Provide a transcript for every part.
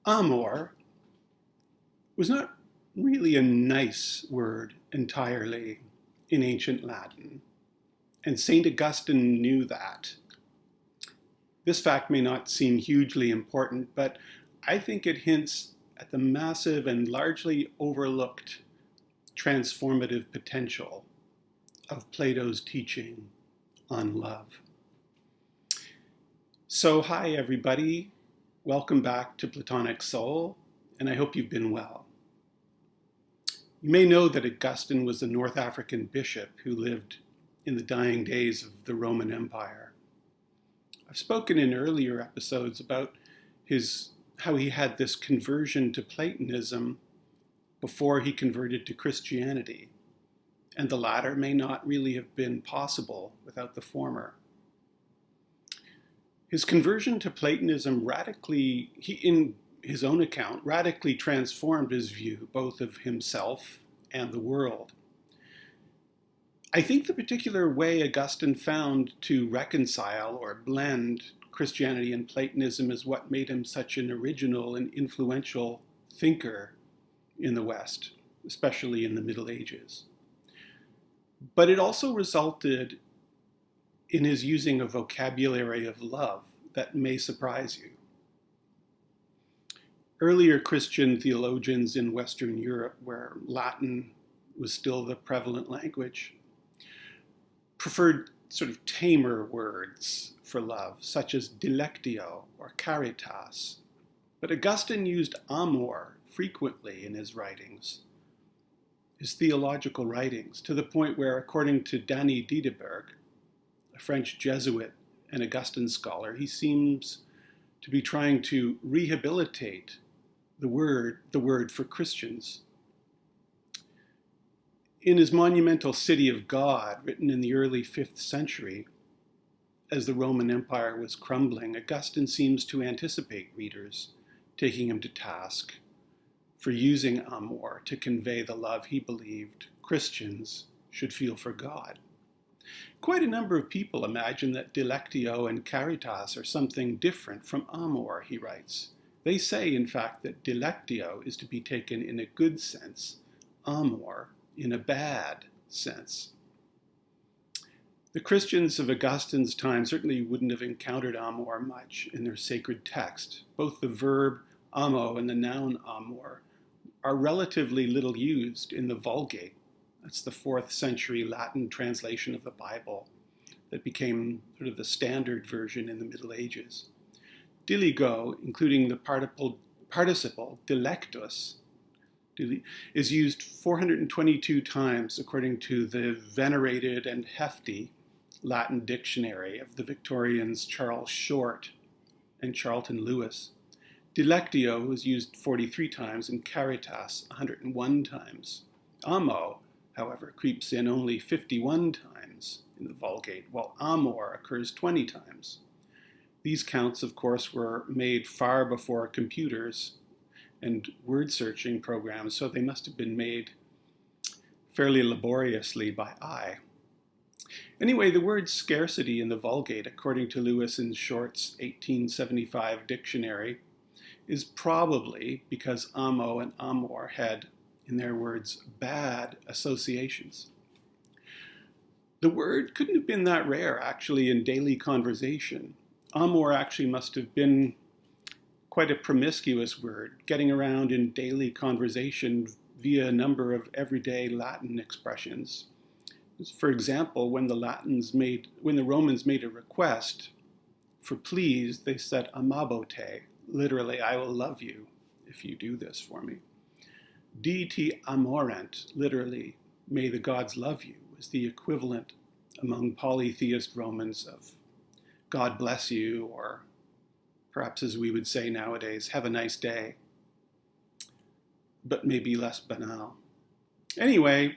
Amor was not really a nice word entirely in ancient Latin, and St. Augustine knew that. This fact may not seem hugely important, but I think it hints at the massive and largely overlooked transformative potential of Plato's teaching on love. So, hi everybody. Welcome back to Platonic Soul, and I hope you've been well. You may know that Augustine was a North African bishop who lived in the dying days of the Roman Empire. I've spoken in earlier episodes about how he had this conversion to Platonism before he converted to Christianity, and the latter may not really have been possible without the former. His conversion to Platonism in his own account, radically transformed his view both of himself and the world. I think the particular way Augustine found to reconcile or blend Christianity and Platonism is what made him such an original and influential thinker in the West, especially in the Middle Ages. But it also resulted in his using a vocabulary of love that may surprise you. Earlier Christian theologians in Western Europe, where Latin was still the prevalent language, preferred sort of tamer words for love, such as dilectio or caritas. But Augustine used amor frequently in his writings, his theological writings, to the point where, according to Danny Dideberg, a French Jesuit and Augustine scholar, he seems to be trying to rehabilitate the word for Christians. In his monumental City of God, written in the early 5th century, as the Roman Empire was crumbling, Augustine seems to anticipate readers taking him to task for using amor to convey the love he believed Christians should feel for God. Quite a number of people imagine that dilectio and caritas are something different from amor, he writes. They say, in fact, that dilectio is to be taken in a good sense, amor in a bad sense. The Christians of Augustine's time certainly wouldn't have encountered amor much in their sacred text. Both the verb amo and the noun amor are relatively little used in the Vulgate. That's the 4th century Latin translation of the Bible that became sort of the standard version in the Middle Ages. Diligo, including the participle dilectus, is used 422 times according to the venerated and hefty Latin dictionary of the Victorians Charles Short and Charlton Lewis. Dilectio was used 43 times and caritas 101 times. Amo, however, creeps in only 51 times in the Vulgate, while amor occurs 20 times. These counts, of course, were made far before computers and word-searching programs, so they must have been made fairly laboriously by eye. Anyway, the word scarcity in the Vulgate, according to Lewis and Short's 1875 dictionary, is probably because amo and amor had, in their words, bad associations. The word couldn't have been that rare, actually, in daily conversation. Amor actually must have been quite a promiscuous word, getting around in daily conversation via a number of everyday Latin expressions. For example, when the Romans made a request for please, they said amabote, literally, I will love you if you do this for me. Diti amorent, literally, may the gods love you, was the equivalent among polytheist Romans of God bless you, or perhaps as we would say nowadays, have a nice day, but maybe less banal. Anyway,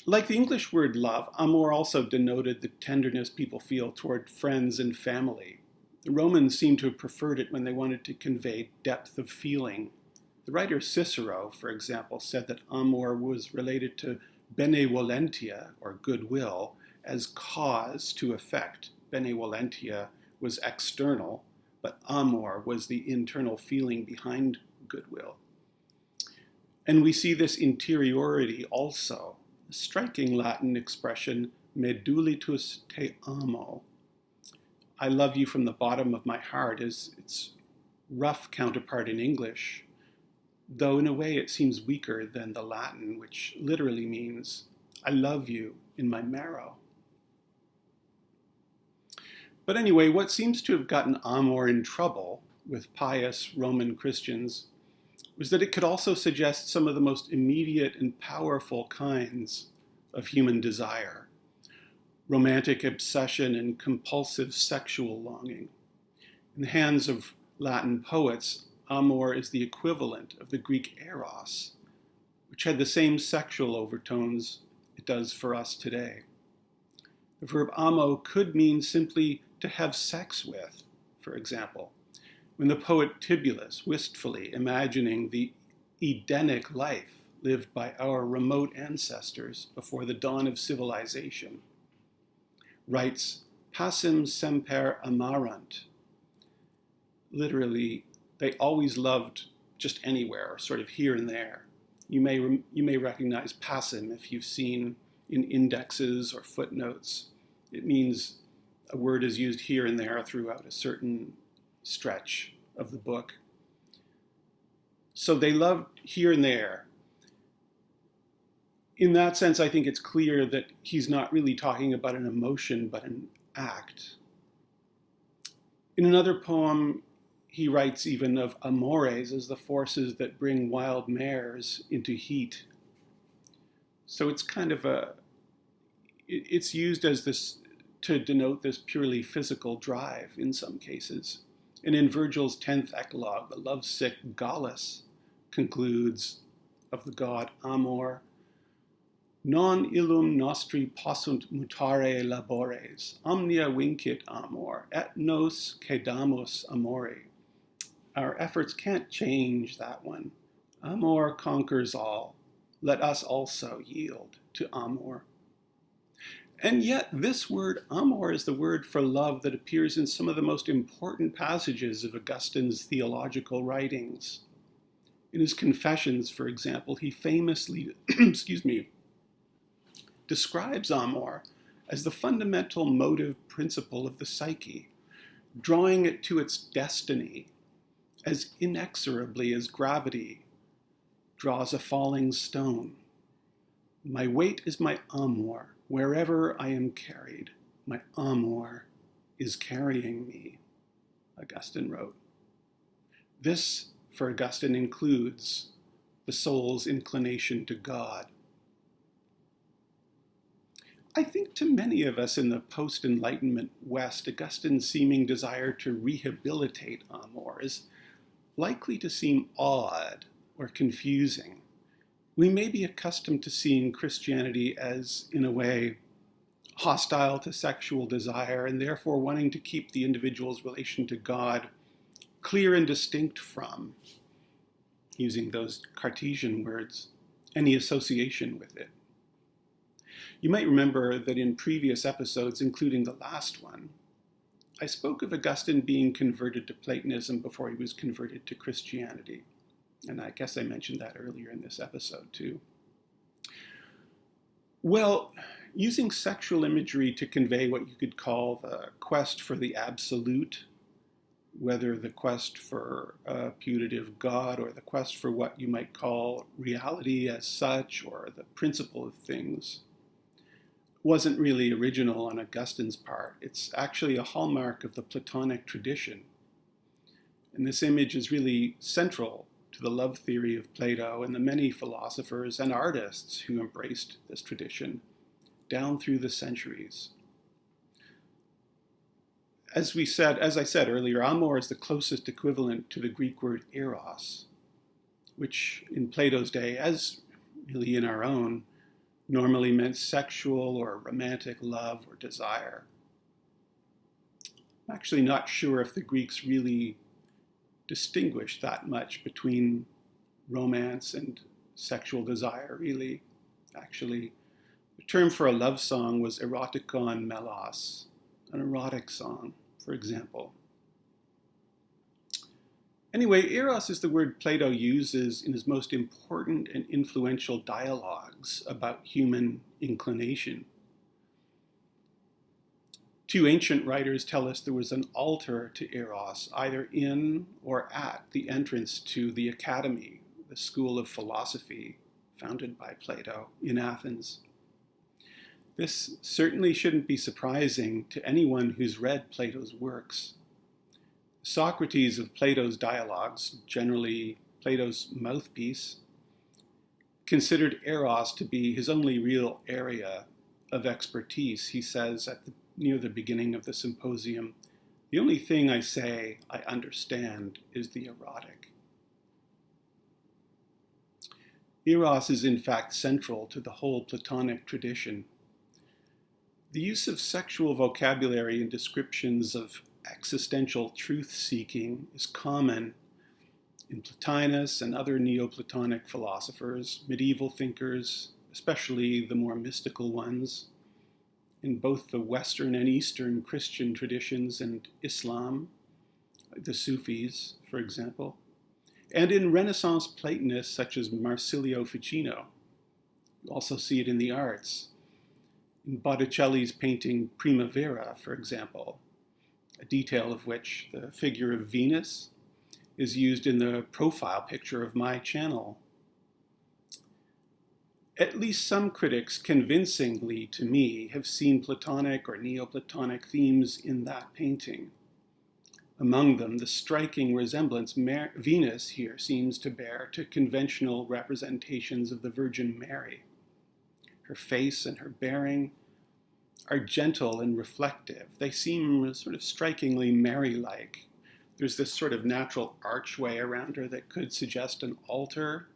like the English word love, amor also denoted the tenderness people feel toward friends and family. The Romans seem to have preferred it when they wanted to convey depth of feeling. The writer Cicero, for example, said that amor was related to benevolentia, or goodwill, as cause to effect. Benevolentia was external, but amor was the internal feeling behind goodwill. And we see this interiority also. The striking Latin expression, me dulitus te amo, I love you from the bottom of my heart, is its rough counterpart in English, though in a way it seems weaker than the Latin, which literally means, I love you in my marrow. But anyway, what seems to have gotten amor in trouble with pious Roman Christians was that it could also suggest some of the most immediate and powerful kinds of human desire: romantic obsession and compulsive sexual longing. In the hands of Latin poets, amor is the equivalent of the Greek eros, which had the same sexual overtones it does for us today. The verb amo could mean simply to have sex with, for example, when the poet Tibullus, wistfully imagining the Edenic life lived by our remote ancestors before the dawn of civilization, writes, "Pacem semper amarant." Literally, they always loved just anywhere, or sort of here and there. You may recognize pacem if you've seen in indexes or footnotes. It means a word is used here and there throughout a certain stretch of the book. So they loved here and there. In that sense, I think it's clear that he's not really talking about an emotion, but an act. In another poem, he writes even of amores as the forces that bring wild mares into heat. So it's kind of it's used as this to denote this purely physical drive in some cases. And in Virgil's 10th Eclogue, the lovesick Gallus concludes of the god Amor, non illum nostri possunt mutare labores, omnia vincit amor, et nos cedamus amore. Our efforts can't change that one. Amor conquers all. Let us also yield to amor. And yet this word amor is the word for love that appears in some of the most important passages of Augustine's theological writings. In his Confessions, for example, he famously, describes amor as the fundamental motive principle of the psyche, drawing it to its destiny as inexorably as gravity draws a falling stone. My weight is my amor. Wherever I am carried, my amor is carrying me, Augustine wrote. This, for Augustine, includes the soul's inclination to God. I think to many of us in the post-Enlightenment West, Augustine's seeming desire to rehabilitate amor is likely to seem odd or confusing. We may be accustomed to seeing Christianity as, in a way, hostile to sexual desire and therefore wanting to keep the individual's relation to God clear and distinct from, using those Cartesian words, any association with it. You might remember that in previous episodes, including the last one, I spoke of Augustine being converted to Platonism before he was converted to Christianity. And I guess I mentioned that earlier in this episode too. Well, using sexual imagery to convey what you could call the quest for the absolute, whether the quest for a putative God or the quest for what you might call reality as such or the principle of things, wasn't really original on Augustine's part. It's actually a hallmark of the Platonic tradition. And this image is really central to the love theory of Plato and the many philosophers and artists who embraced this tradition down through the centuries. As I said earlier, amor is the closest equivalent to the Greek word eros, which in Plato's day, as really in our own, normally meant sexual or romantic love or desire. I'm actually not sure if the Greeks really distinguished that much between romance and sexual desire, really. Actually, the term for a love song was erotikon melos, an erotic song, for example. Anyway, eros is the word Plato uses in his most important and influential dialogues about human inclination. Two ancient writers tell us there was an altar to eros, either in or at the entrance to the academy, the school of philosophy founded by Plato in Athens. This certainly shouldn't be surprising to anyone who's read Plato's works. Socrates of Plato's dialogues, generally Plato's mouthpiece, considered eros to be his only real area of expertise. He says near the beginning of the symposium, "The only thing I say I understand is the erotic." Eros is in fact central to the whole Platonic tradition. The use of sexual vocabulary in descriptions of existential truth-seeking is common in Plotinus and other Neoplatonic philosophers, medieval thinkers, especially the more mystical ones, in both the Western and Eastern Christian traditions and Islam, like the Sufis, for example, and in Renaissance Platonists such as Marsilio Ficino. You also see it in the arts. In Botticelli's painting Primavera, for example, a detail of which, the figure of Venus, is used in the profile picture of my channel. At least some critics, convincingly to me, have seen Platonic or Neoplatonic themes in that painting. Among them, the striking resemblance Venus here seems to bear to conventional representations of the Virgin Mary. Her face and her bearing are gentle and reflective. They seem sort of strikingly Mary-like. There's this sort of natural archway around her that could suggest an altar.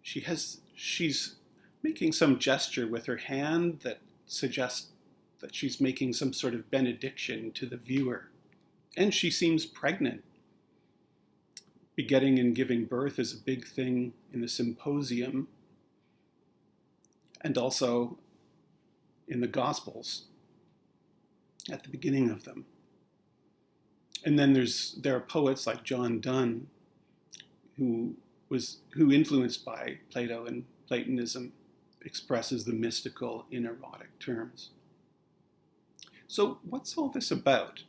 She's making some gesture with her hand that suggests that she's making some sort of benediction to the viewer. And she seems pregnant. Begetting and giving birth is a big thing in the symposium and also in the Gospels at the beginning of them. And then there are poets like John Donne, who influenced by Plato and Platonism, expresses the mystical in erotic terms. So what's all this about?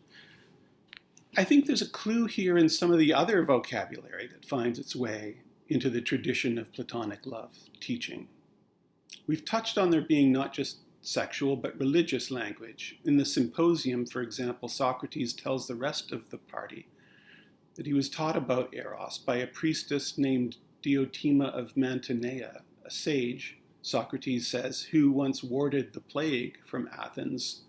I think there's a clue here in some of the other vocabulary that finds its way into the tradition of Platonic love teaching. We've touched on there being not just sexual but religious language. In the symposium, for example, Socrates tells the rest of the party that he was taught about eros by a priestess named Diotima of Mantinea, a sage, Socrates says, who once warded the plague from Athens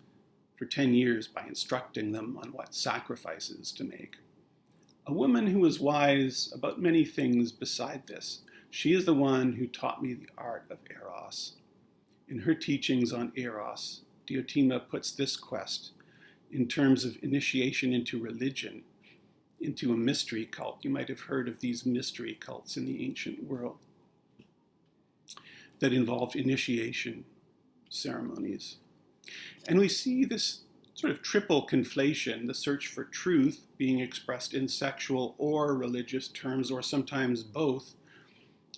for 10 years by instructing them on what sacrifices to make. A woman who was wise about many things beside this. She is the one who taught me the art of eros. In her teachings on eros, Diotima puts this quest in terms of initiation into religion, into a mystery cult. You might have heard of these mystery cults in the ancient world that involved initiation ceremonies. And we see this sort of triple conflation, the search for truth being expressed in sexual or religious terms, or sometimes both,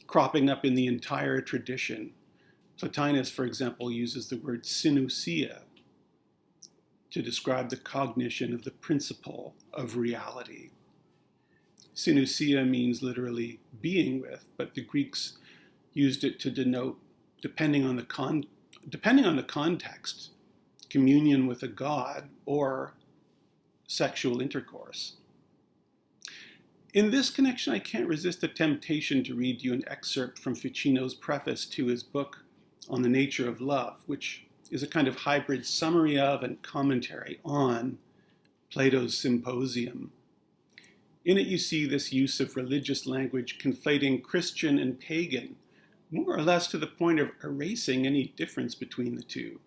cropping up in the entire tradition. Plotinus, for example, uses the word synousia to describe the cognition of the principle of reality. Synousia means literally being with, but the Greeks used it to denote, depending on the context, communion with a god or sexual intercourse. In this connection, I can't resist the temptation to read you an excerpt from Ficino's preface to his book on the nature of love, which is a kind of hybrid summary of and commentary on Plato's Symposium. In it, you see this use of religious language conflating Christian and pagan, more or less to the point of erasing any difference between the two.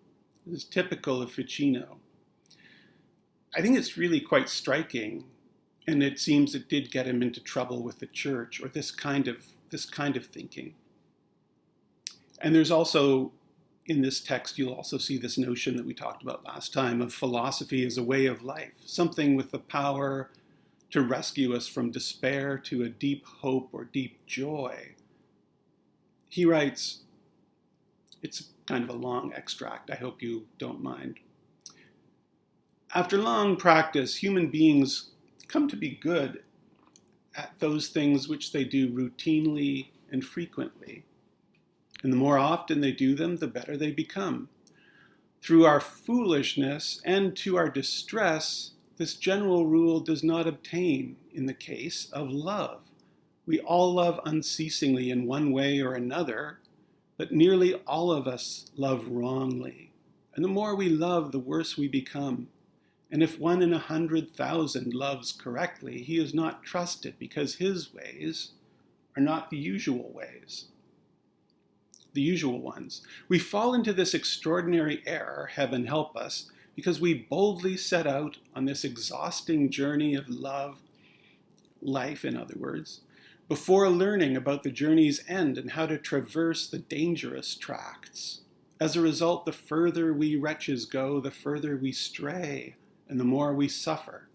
This is typical of Ficino. I think it's really quite striking, and it seems it did get him into trouble with the church, or this kind of thinking. And there's also, in this text, you'll also see this notion that we talked about last time of philosophy as a way of life, something with the power to rescue us from despair to a deep hope or deep joy. He writes, it's kind of a long extract, I hope you don't mind. After long practice, human beings come to be good at those things which they do routinely and frequently. And the more often they do them, the better they become. Through our foolishness and to our distress, this general rule does not obtain in the case of love. We all love unceasingly in one way or another, but nearly all of us love wrongly. And the more we love, the worse we become. And if 1 in 100,000 loves correctly, he is not trusted because his ways are not the usual ways, the usual ones. We fall into this extraordinary error, heaven help us, because we boldly set out on this exhausting journey of love, life in other words, before learning about the journey's end and how to traverse the dangerous tracts. As a result, the further we wretches go, the further we stray, and the more we suffer.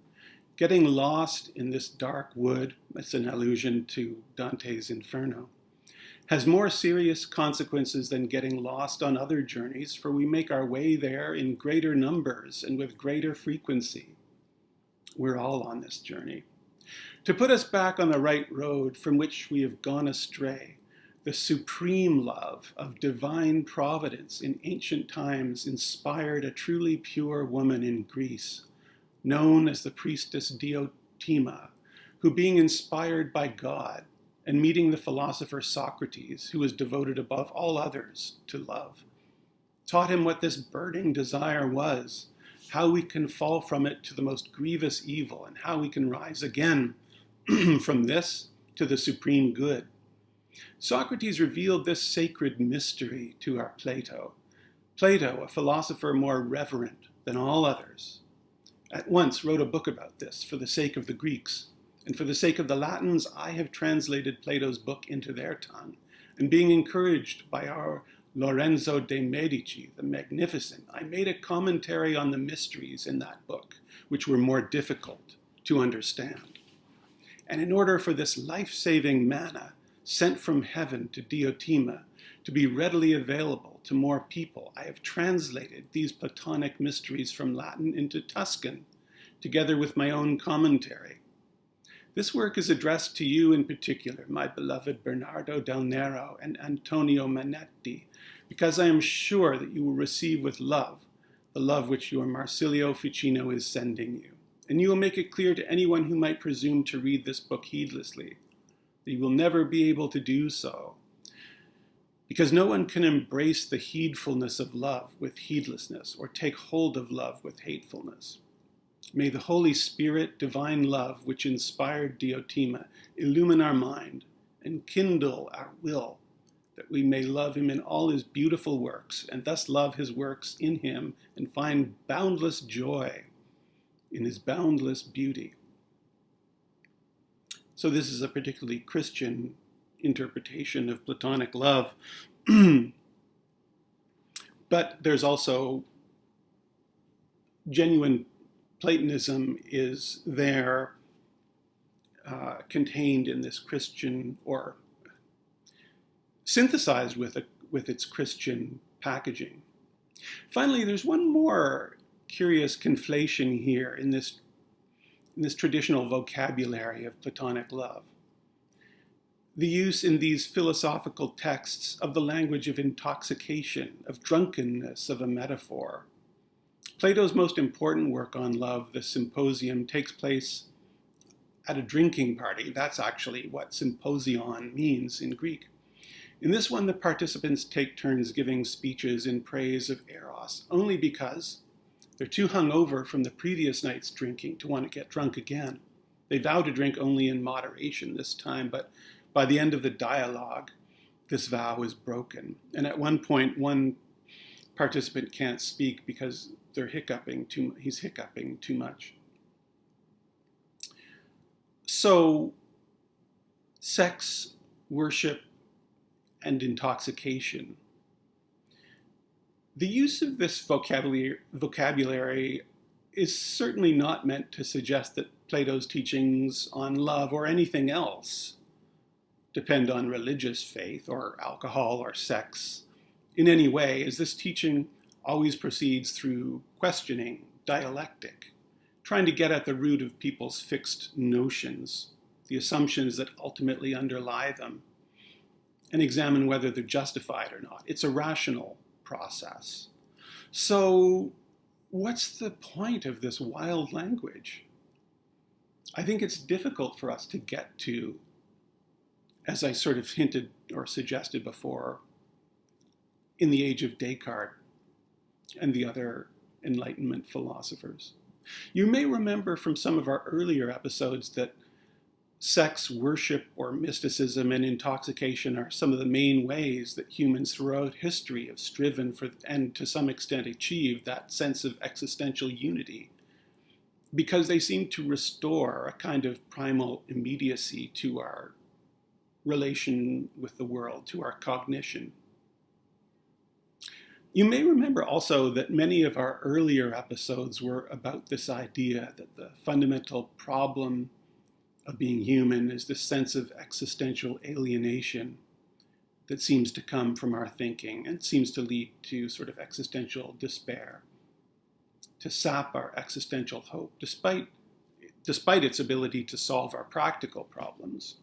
Getting lost in this dark wood, that's an allusion to Dante's Inferno, has more serious consequences than getting lost on other journeys, for we make our way there in greater numbers and with greater frequency. We're all on this journey. To put us back on the right road from which we have gone astray, the supreme love of divine providence in ancient times inspired a truly pure woman in Greece, known as the priestess Diotima, who, being inspired by God and meeting the philosopher Socrates, who was devoted above all others to love, taught him what this burning desire was, how we can fall from it to the most grievous evil, and how we can rise again from this to the supreme good. Socrates revealed this sacred mystery to our Plato. Plato, a philosopher more reverent than all others, at once wrote a book about this for the sake of the Greeks. And for the sake of the Latins, I have translated Plato's book into their tongue. And being encouraged by our Lorenzo de' Medici, the Magnificent, I made a commentary on the mysteries in that book, which were more difficult to understand. And in order for this life-saving manna sent from heaven to Diotima to be readily available to more people, I have translated these Platonic mysteries from Latin into Tuscan, together with my own commentary. This work is addressed to you in particular, my beloved Bernardo del Nero and Antonio Manetti, because I am sure that you will receive with love the love which your Marsilio Ficino is sending you. And you will make it clear to anyone who might presume to read this book heedlessly that you will never be able to do so, because no one can embrace the heedfulness of love with heedlessness or take hold of love with hatefulness. May the Holy Spirit, divine love, which inspired Diotima, illumine our mind and kindle our will, that we may love him in all his beautiful works, and thus love his works in him and find boundless joy in his boundless beauty. So this is a particularly Christian interpretation of Platonic love. But there's also genuine Platonism is there contained in this Christian, or synthesized with its Christian packaging. Finally, there's one more curious conflation here in this traditional vocabulary of Platonic love. The use in these philosophical texts of the language of intoxication, of drunkenness, of a metaphor. Plato's most important work on love, the Symposium, takes place at a drinking party. That's actually what symposion means in Greek. In this one, the participants take turns giving speeches in praise of Eros, only because they're too hungover from the previous night's drinking to want to get drunk again. They vow to drink only in moderation this time, but by the end of the dialogue, this vow is broken. And at one point, one participant can't speak because he's hiccuping too much. So, sex, worship, and intoxication. The use of this vocabulary is certainly not meant to suggest that Plato's teachings on love or anything else depend on religious faith or alcohol or sex in any way, as this teaching always proceeds through questioning, dialectic, trying to get at the root of people's fixed notions, the assumptions that ultimately underlie them, and examine whether they're justified or not. It's a rational process. So, what's the point of this wild language? I think it's difficult for us to get to, as I sort of hinted or suggested before, in the age of Descartes and the other Enlightenment philosophers. You may remember from some of our earlier episodes that sex, worship, or mysticism and intoxication are some of the main ways that humans throughout history have striven for, and to some extent achieved, that sense of existential unity, because they seem to restore a kind of primal immediacy to our relation with the world, to our cognition. You may remember also that many of our earlier episodes were about this idea that the fundamental problem of being human is this sense of existential alienation that seems to come from our thinking and seems to lead to sort of existential despair, to sap our existential hope, despite its ability to solve our practical problems.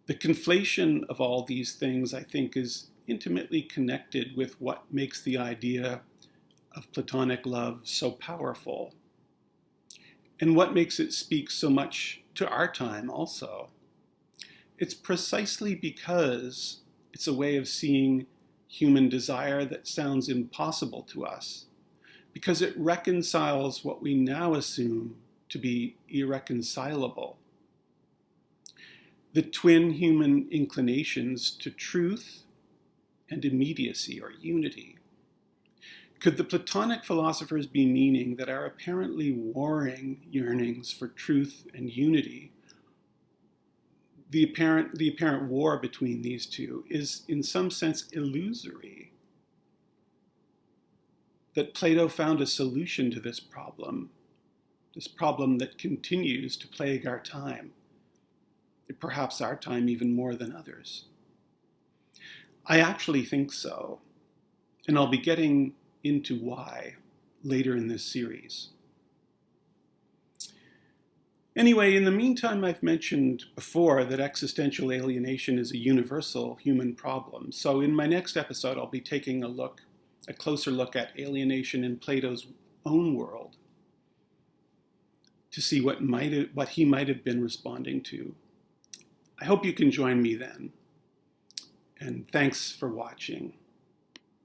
The conflation of all these things, I think, is intimately connected with what makes the idea of Platonic love so powerful, and what makes it speak so much to our time also. It's precisely because it's a way of seeing human desire that sounds impossible to us, because it reconciles what we now assume to be irreconcilable. The twin human inclinations to truth and immediacy or unity. Could the Platonic philosophers be meaning that our apparently warring yearnings for truth and unity, the apparent war between these two, is in some sense illusory? That Plato found a solution to this problem that continues to plague our time, perhaps our time even more than others? I actually think so, and I'll be getting into why later in this series. Anyway, in the meantime, I've mentioned before that existential alienation is a universal human problem. So in my next episode, I'll be taking a closer look at alienation in Plato's own world to see what he might have been responding to. I hope you can join me then. And thanks for watching.